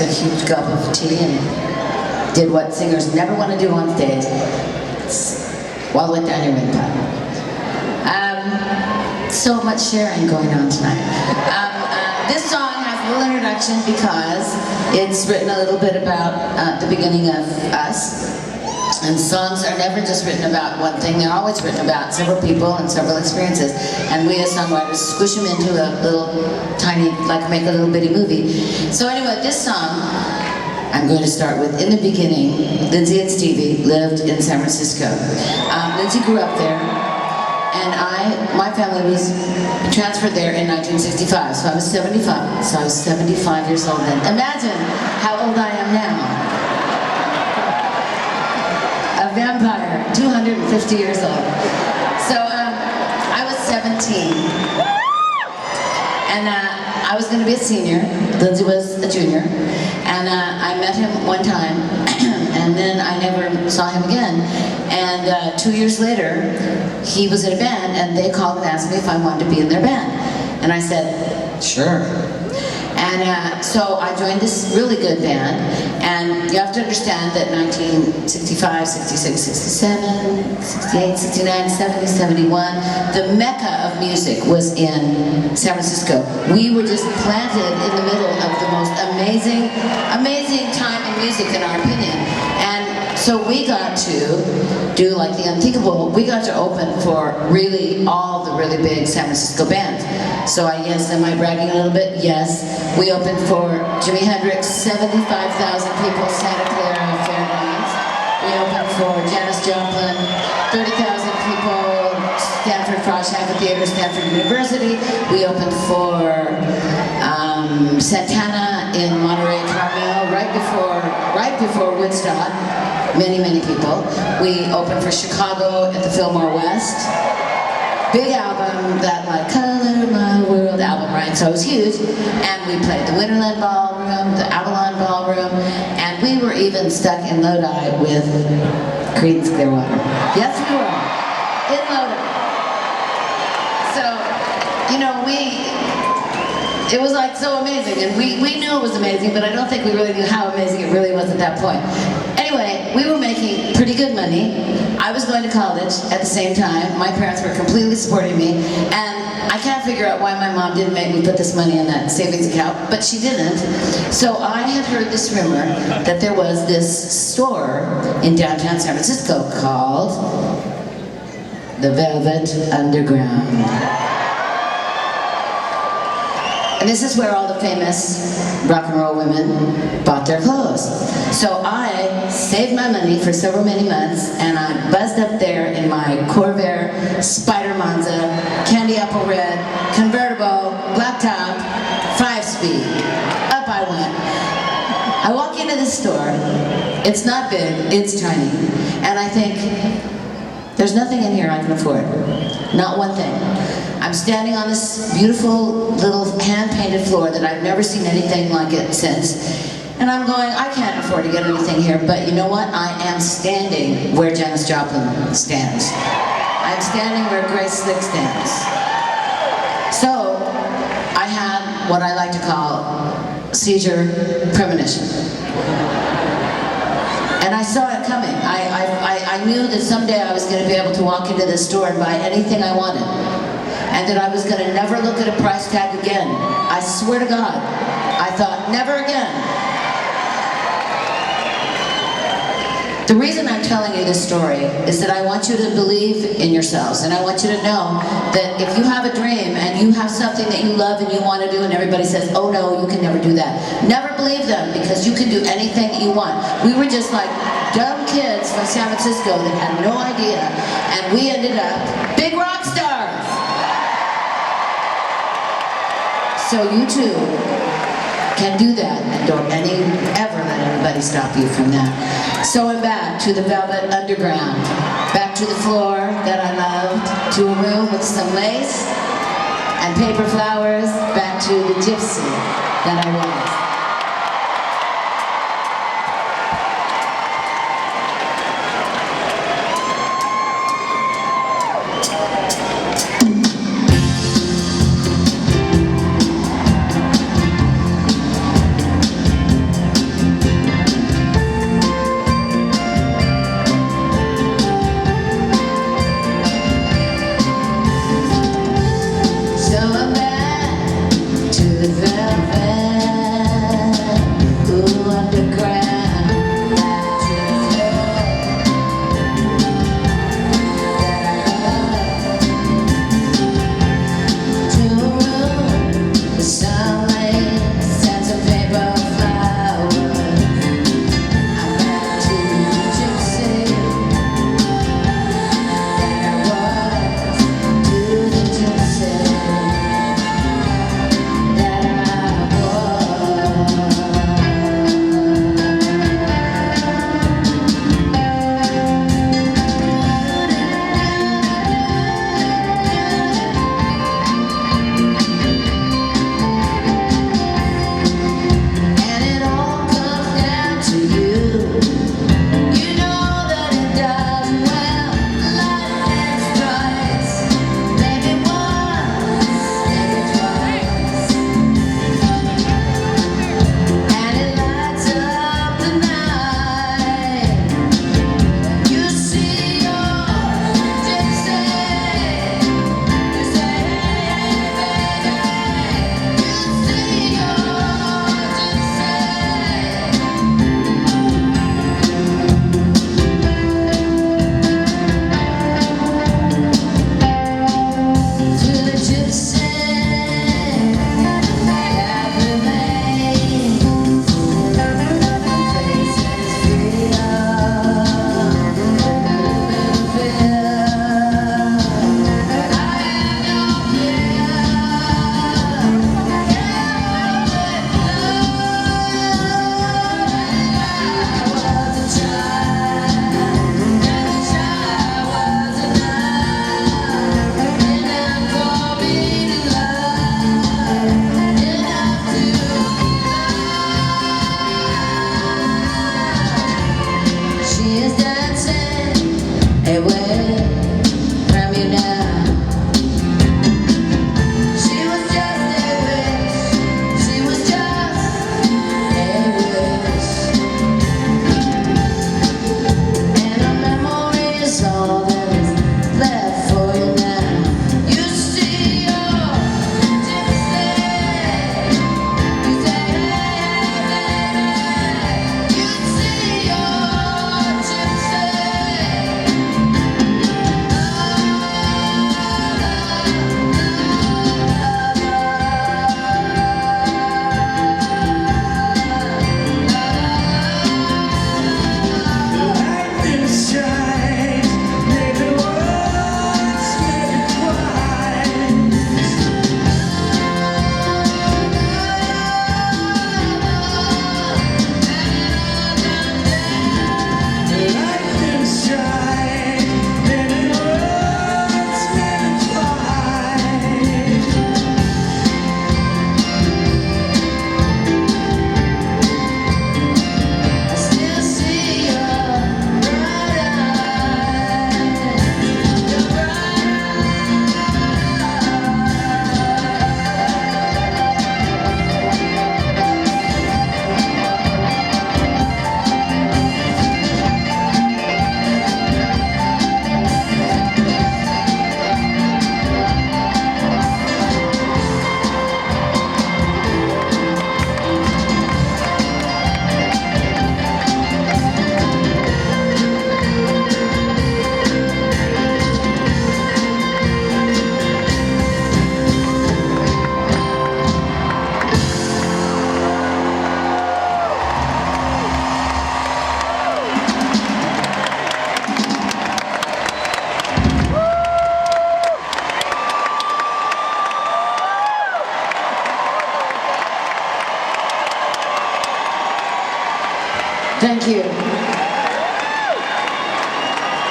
a huge gulp of tea and did what singers never want to do on stage. Swallow it down your windpipe. So much sharing going on tonight. This song has a little introduction because it's written a little bit about the beginning of us. And songs are never just written about one thing, they're always written about several people and several experiences. And we as songwriters squish them into a little tiny, like make a little bitty movie. So anyway, this song, I'm going to start with, in the beginning, Lindsay and Stevie lived in San Francisco. Lindsay grew up there, and my family was transferred there in 1965, so I was 75. So I was 75 years old then. Imagine how old I am now. A vampire, 250 years old. So I was 17, and I was going to be a senior. Lindsay was a junior, and I met him one time, and then I never saw him again. And 2 years later, he was in a band, and they called and asked me if I wanted to be in their band, and I said, sure. And so I joined this really good band, and you have to understand that 1965, 66, 67, 68, 69, 70, 71, the mecca of music was in San Francisco. We were just planted in the middle of the most amazing time in music, in our opinion. And so we got to do like the unthinkable. We got to open for really all the really big San Francisco bands. So I guess, am I bragging a little bit? Yes. We opened for Jimi Hendrix, 75,000 people, Santa Clara Fairgrounds. We opened for Janis Joplin, 30,000 people, Stanford Frost Amphitheater, Stanford University. We opened for Santana in Monterey, Carmel, right before Woodstock. Many people. We opened for Chicago at the Fillmore West. Big album, that like Color My World album, right? So it was huge. And we played the Winterland Ballroom, the Avalon Ballroom, and we were even stuck in Lodi with Creedence Clearwater. Yes, we were. In Lodi. So, you know, it was like so amazing, and we knew it was amazing, but I don't think we really knew how amazing it really was at that point. Anyway, we were making pretty good money. I was going to college at the same time. My parents were completely supporting me, and I can't figure out why my mom didn't make me put this money in that savings account, but she didn't. So I had heard this rumor that there was this store in downtown San Francisco called the Velvet Underground. And this is where all the famous rock and roll women bought their clothes. So I saved my money for many months, and I buzzed up there in my Corvair Spider Monza, candy apple red, convertible, black top, 5-speed. Up I went. I walk into this store. It's not big, it's tiny. And I think, there's nothing in here I can afford. Not one thing. I'm standing on this beautiful little hand-painted floor that I've never seen anything like it since. And I'm going, I can't afford to get anything here, but you know what? I am standing where Janis Joplin stands. I'm standing where Grace Slick stands. So, I had what I like to call seizure premonition. And I saw it coming. I knew that someday I was going to be able to walk into this store and buy anything I wanted. And that I was going to never look at a price tag again. I swear to God. I thought, never again. The reason I'm telling you this story is that I want you to believe in yourselves, and I want you to know that if you have a dream and you have something that you love and you want to do and everybody says, oh no, you can never do that. Never believe them, because you can do anything that you want. We were just like dumb kids from San Francisco that had no idea, and we ended up big rock stars. So you too can do that, and don't ever let anybody stop you from that. So I'm back to the Velvet Underground, back to the floor that I loved, to a room with some lace and paper flowers, back to the gypsy that I was. Thank you.